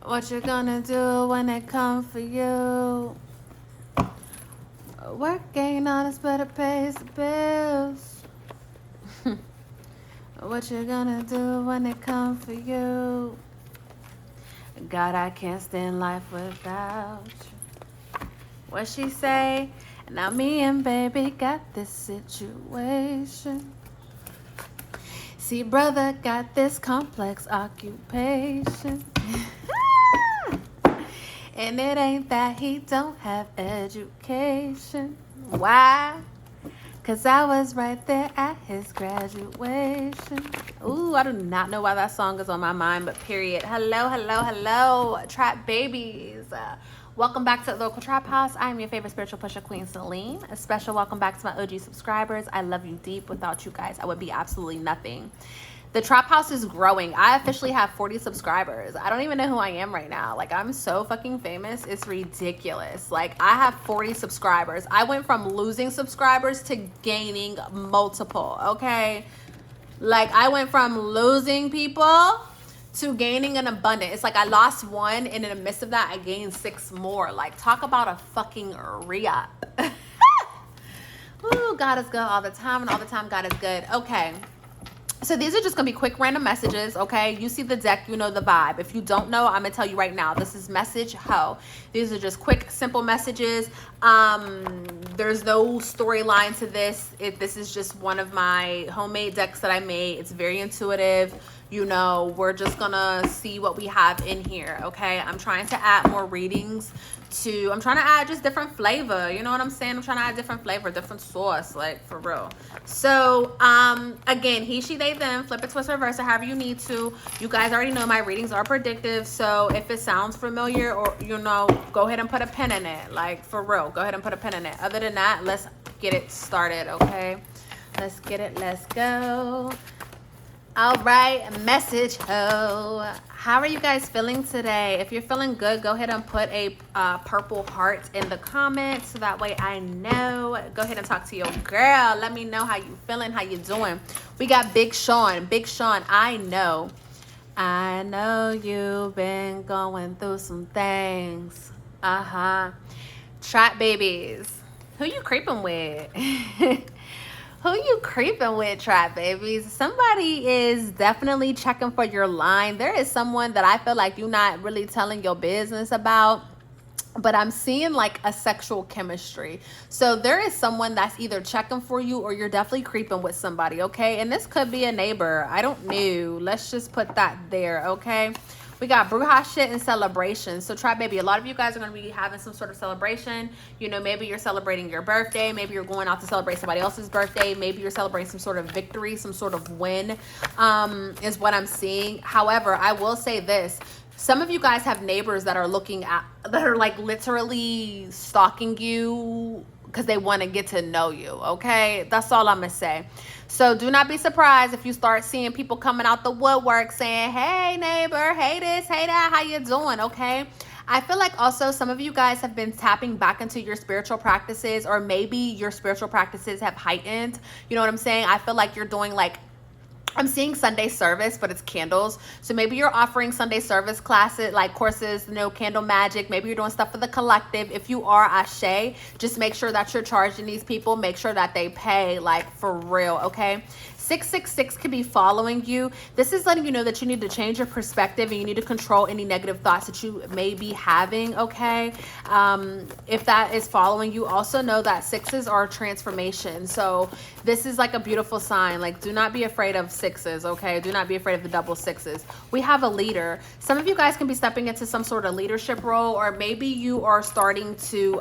What you gonna do when they come for you? Work ain't honest, but it pays the bills. What you gonna do when they come for you? God, I can't stand life without you. What she say? Now me and baby got this situation. See, brother got this complex occupation. And it ain't that he don't have education. Why? Cause I was right there at his graduation. Ooh, I do not know why that song is on my mind, but period. Hello, hello, hello, trap babies. Welcome back to the Oracle Traphouse. I am your favorite spiritual pusher, Queen Celine. A special welcome back to my OG subscribers. I love you deep. Without you guys, I would be absolutely nothing. The Traphouse is growing. I officially have 40 subscribers. I don't even know who I am right now. Like, I'm so fucking famous. It's ridiculous. Like, I have 40 subscribers. I went from losing subscribers to gaining multiple, okay? Like, I went from losing people to gaining an abundance. It's like I lost one, and in the midst of that, I gained 6 more. Like, talk about a fucking re-up. Ooh, God is good all the time, and all the time God is good. Okay. So these are just going to be quick random messages, okay? You see the deck, you know the vibe. If you don't know, I'm going to tell you right now. This is message ho. These are just quick, simple messages. There's no storyline to this. This is just one of my homemade decks that I made. It's very intuitive. You know, we're just going to see what we have in here, okay? I'm trying to add more readings to, I'm trying to add just different flavor. You know what I'm saying? I'm trying to add different flavor, different sauce, like for real. So, again, he, she, they, them, flip it, twist, reverse, or however you need to. You guys already know my readings are predictive. So if it sounds familiar or, you know, go ahead and put a pin in it. Like for real, go ahead and put a pin in it. Other than that, let's get it started, okay? Let's get it. Let's go. All right, message ho. How are you guys feeling today? If you're feeling good, go ahead and put a purple heart in the comments so that way I know. Go ahead and talk to your girl. Let me know how you feeling, how you doing. We got Big Sean. Big Sean, I know you've been going through some things. Trap babies. Who you creeping with? Who you creeping with, trap babies? Somebody is definitely checking for your line. There is someone that I feel like you're not really telling your business about, but I'm seeing like a sexual chemistry. So there is someone that's either checking for you or you're definitely creeping with somebody, okay? And this could be a neighbor. I don't know. Let's just put that there, okay? We got bruja shit and celebration. So try baby, a lot of you guys are going to be having some sort of celebration. You know, maybe you're celebrating your birthday. Maybe you're going out to celebrate somebody else's birthday. Maybe you're celebrating some sort of victory, some sort of win, is what I'm seeing. However, I will say this. Some of you guys have neighbors that are that are like literally stalking you because they want to get to know you, okay? That's all I'm going to say. So do not be surprised if you start seeing people coming out the woodwork saying, hey, neighbor, hey this, hey that, how you doing, okay? I feel like also some of you guys have been tapping back into your spiritual practices, or maybe your spiritual practices have heightened. You know what I'm saying? I feel like you're doing like, I'm seeing Sunday service, but it's candles. So maybe you're offering Sunday service classes, like courses, you know, candle magic. Maybe you're doing stuff for the collective. If you are, ashe, just make sure that you're charging these people. Make sure that they pay, like for real, okay? 666 could be following you. This is letting you know that you need to change your perspective and you need to control any negative thoughts that you may be having, okay? If that is following you, also know that 6s are transformation. So this is like a beautiful sign. Like, do not be afraid of 6s, okay? Do not be afraid of the double 6s. We have a leader. Some of you guys can be stepping into some sort of leadership role, or maybe you are starting to,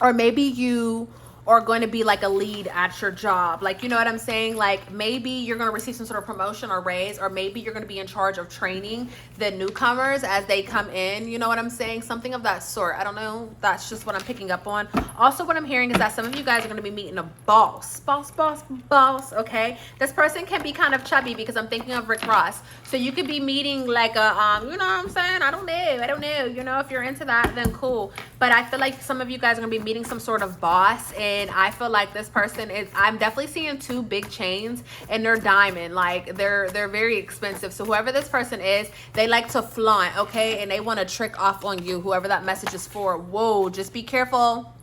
or maybe you or going to be like a lead at your job. Like, you know what I'm saying? Like maybe you're going to receive some sort of promotion or raise, or maybe you're going to be in charge of training the newcomers as they come in. You know what I'm saying? Something of that sort. I don't know. That's just what I'm picking up on. Also, what I'm hearing is that some of you guys are going to be meeting a boss. Okay. This person can be kind of chubby because I'm thinking of Rick Ross. So you could be meeting like a, you know what I'm saying? I don't know. You know, if you're into that, then cool. But I feel like some of you guys are going to be meeting some sort of boss, and and I feel like this person is, I'm definitely seeing 2 big chains, and they're diamond, like they're very expensive. So whoever this person is, they like to flaunt, okay, and they want to trick off on you, whoever that message is for. Whoa, just be careful.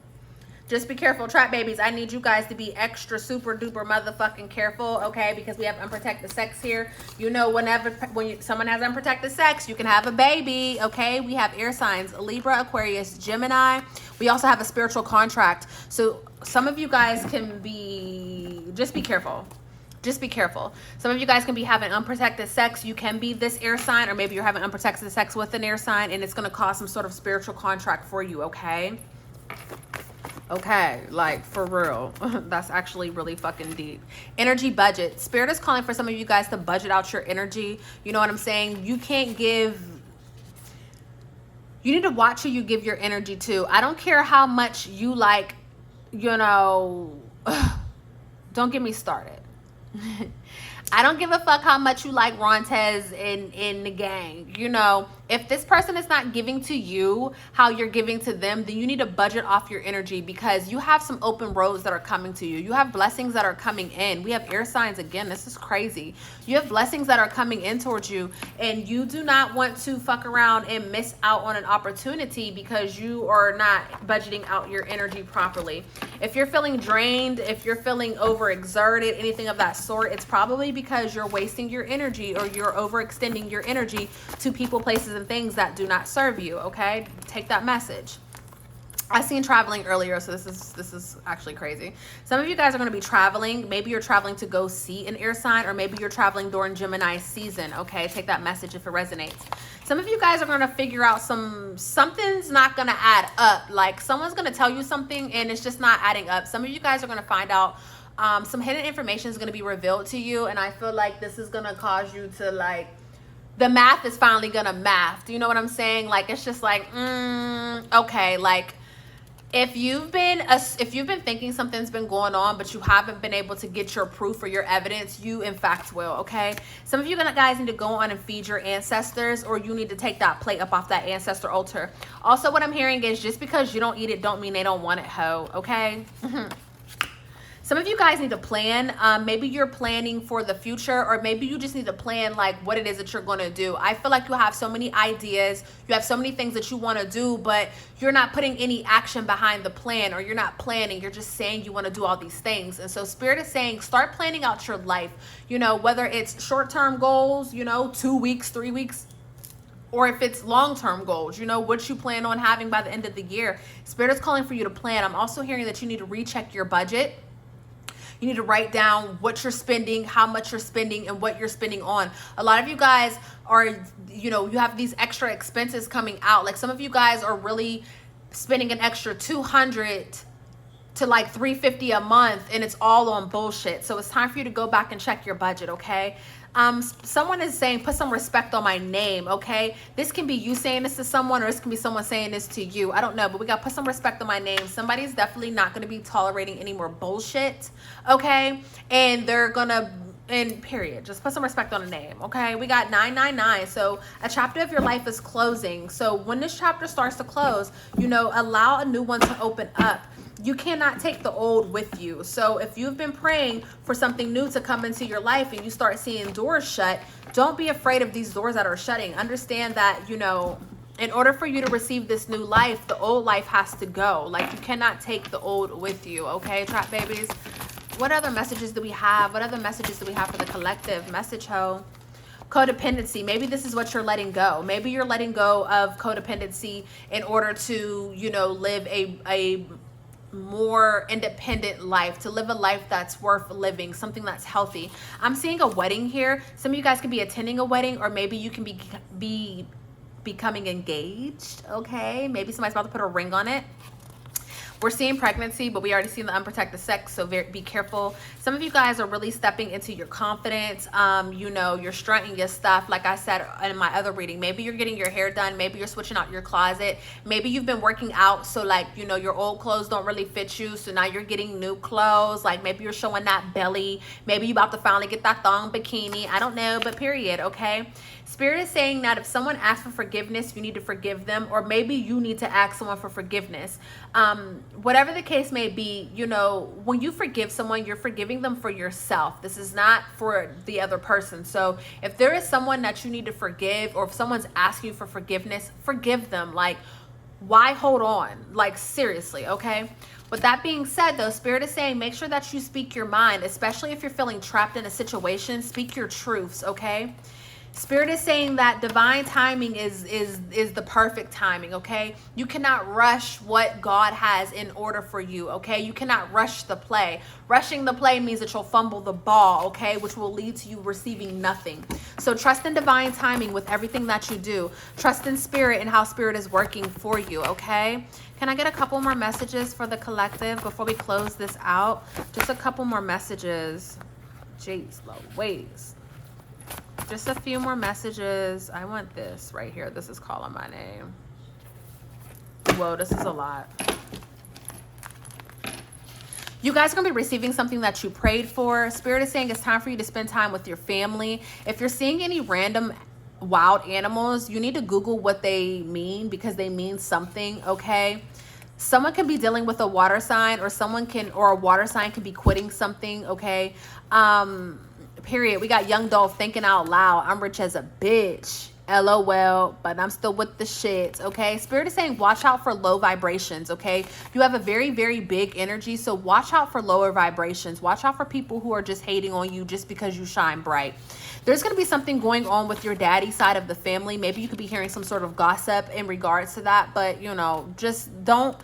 Just be careful, trap babies. I need you guys to be extra super duper motherfucking careful, okay? Because we have unprotected sex here. You know, when someone has unprotected sex, you can have a baby, okay? We have air signs, Libra, Aquarius, Gemini. We also have a spiritual contract. So some of you guys can be, just be careful. Just be careful. Some of you guys can be having unprotected sex. You can be this air sign, or maybe you're having unprotected sex with an air sign, and it's going to cause some sort of spiritual contract for you, okay? Okay, like for real. That's actually really fucking deep. Energy budget. Spirit is calling for some of you guys to budget out your energy. You know what I'm saying? You can't give, you need to watch who you give your energy to. I don't care how much you like, you know, don't get me started. I don't give a fuck how much you like Rontes in the gang. You know, if this person is not giving to you how you're giving to them, then you need to budget off your energy, because you have some open roads that are coming to you. You have blessings that are coming in. We have air signs again. This is crazy. You have blessings that are coming in towards you, and you do not want to fuck around and miss out on an opportunity because you are not budgeting out your energy properly. If you're feeling drained, if you're feeling overexerted, anything of that sort, it's probably because you're wasting your energy, or you're overextending your energy to people, places, and things that do not serve you, okay? Take that message. I seen traveling earlier, so this is actually crazy. Some of you guys are going to be traveling. Maybe you're traveling to go see an air sign, or maybe you're traveling during Gemini season, okay? Take that message if it resonates. Some of you guys are going to figure out something's not going to add up. Like someone's going to tell you something and it's just not adding up. Some of you guys are going to find out some hidden information is going to be revealed to you, and I feel like this is going to cause you to, like, the math is finally going to math. Do you know what I'm saying? Like, it's just like, okay, like, if you've been thinking something's been going on, but you haven't been able to get your proof or your evidence, you in fact will, okay? Some of you guys need to go on and feed your ancestors, or you need to take that plate up off that ancestor altar. Also, what I'm hearing is just because you don't eat it don't mean they don't want it, ho, okay? Some of you guys need to plan. Maybe you're planning for the future, or maybe you just need to plan like what it is that you're going to do. I feel like you have so many ideas. You have so many things that you want to do, but you're not putting any action behind the plan, or you're not planning. You're just saying you want to do all these things. And so Spirit is saying, start planning out your life. You know, whether it's short-term goals, you know, 2 weeks, 3 weeks, or if it's long-term goals, you know, what you plan on having by the end of the year. Spirit is calling for you to plan. I'm also hearing that you need to recheck your budget. You need to write down what you're spending, how much you're spending, and what you're spending on. A lot of you guys are, you know, you have these extra expenses coming out. Like some of you guys are really spending an extra $200 to like $350 a month, and it's all on bullshit. So it's time for you to go back and check your budget, okay? Someone is saying, put some respect on my name, okay? This can be you saying this to someone, or this can be someone saying this to you. I don't know, but we got to put some respect on my name. Somebody's definitely not going to be tolerating any more bullshit, okay? And they're going to, and period, just put some respect on the name, okay? We got 999. So a chapter of your life is closing. So when this chapter starts to close, you know, allow a new one to open up. You cannot take the old with you. So if you've been praying for something new to come into your life and you start seeing doors shut, don't be afraid of these doors that are shutting. Understand that, you know, in order for you to receive this new life, the old life has to go. Like, you cannot take the old with you, okay, trap babies? What other messages do we have? What other messages do we have for the collective? Message, ho. Codependency. Maybe this is what you're letting go. Maybe you're letting go of codependency in order to, you know, live a more independent life, to live a life that's worth living, something that's healthy. I'm seeing a wedding here. Some of you guys can be attending a wedding, or maybe you can be becoming engaged, okay? Maybe somebody's about to put a ring on it. We're seeing pregnancy, but we already seen the unprotected sex, so be careful. Some of you guys are really stepping into your confidence. You know, you're strutting your stuff. Like I said in my other reading, maybe you're getting your hair done. Maybe you're switching out your closet. Maybe you've been working out, so like, you know, your old clothes don't really fit you, so now you're getting new clothes. Like maybe you're showing that belly. Maybe you about to finally get that thong bikini. I don't know, but period, okay? Spirit is saying that if someone asks for forgiveness, you need to forgive them, or maybe you need to ask someone for forgiveness. Whatever the case may be, you know, when you forgive someone, you're forgiving them for yourself. This is not for the other person. So if there is someone that you need to forgive, or if someone's asking you for forgiveness, forgive them. Like, why hold on? Like, seriously, okay? With that being said, though, Spirit is saying make sure that you speak your mind, especially if you're feeling trapped in a situation. Speak your truths, okay? Spirit is saying that divine timing is the perfect timing, okay? You cannot rush what God has in order for you, okay? You cannot rush the play. Rushing the play means that you'll fumble the ball, okay? Which will lead to you receiving nothing. So trust in divine timing with everything that you do. Trust in Spirit and how Spirit is working for you, okay? Can I get a couple more messages for the collective before we close this out? Just a couple more messages. Jeez Louise. Just a few more messages. I want this right here. This is calling my name. Whoa, this is a lot. You guys are going to be receiving something that you prayed for. Spirit is saying it's time for you to spend time with your family. If you're seeing any random wild animals, you need to Google what they mean, because they mean something, okay? Someone can be dealing with a water sign, or a water sign can be quitting something, okay? Period. We got Young Dolph thinking out loud. I'm rich as a bitch. LOL, but I'm still with the shit, okay? Spirit is saying watch out for low vibrations, okay? You have a very, very big energy, so watch out for lower vibrations. Watch out for people who are just hating on you just because you shine bright. There's going to be something going on with your daddy side of the family. Maybe you could be hearing some sort of gossip in regards to that, but, you know, just don't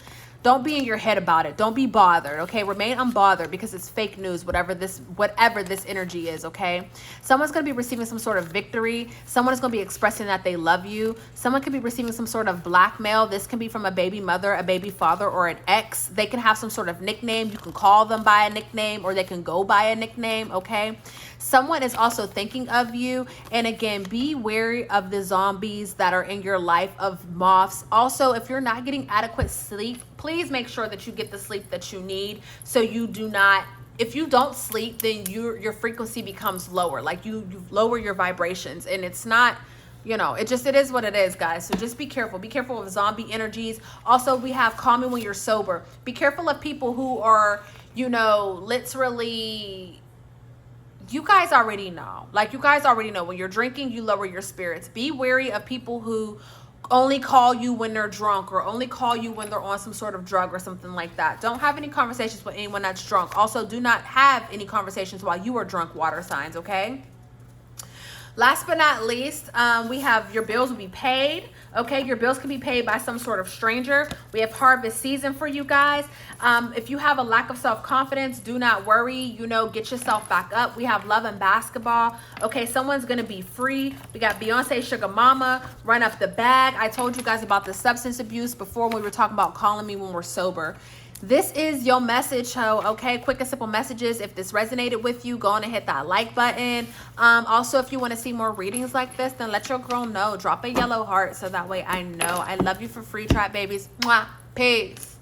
be in your head about it. Don't be bothered, okay? Remain unbothered, because it's fake news, whatever this energy is, okay? Someone's going to be receiving some sort of victory. Someone is going to be expressing that they love you. Someone could be receiving some sort of blackmail. This can be from a baby mother, a baby father, or an ex. They can have some sort of nickname. You can call them by a nickname, or they can go by a nickname, okay? Someone is also thinking of you. And again, be wary of the zombies that are in your life, of moths. Also, if you're not getting adequate sleep, please make sure that you get the sleep that you need, so you do not, if you don't sleep, then your frequency becomes lower. Like you lower your vibrations, and it's not, you know, it is what it is, guys. So just be careful. Be careful of zombie energies. Also, we have call me when you're sober. Be careful of people who are, you know, literally, you guys already know. Like, you guys already know when you're drinking, you lower your spirits. Be wary of people who only call you when they're drunk, or only call you when they're on some sort of drug or something like that. Don't have any conversations with anyone that's drunk. Also, do not have any conversations while you are drunk, water signs, okay? Last but not least, we have your bills will be paid. Okay, your bills can be paid by some sort of stranger. We have harvest season for you guys. If you have a lack of self-confidence, do not worry. You know, get yourself back up. We have love and basketball. Okay, someone's going to be free. We got Beyonce, Sugar Mama, Run Up the Bag. I told you guys about the substance abuse before when we were talking about calling me when we're sober. This is your message, ho. Okay, quick and simple messages. If this resonated with you, go on and hit that like button. Also, if you want to see more readings like this, then let your girl know. Drop a yellow heart so that way I know. I love you for free, trap babies. Mwah. Peace.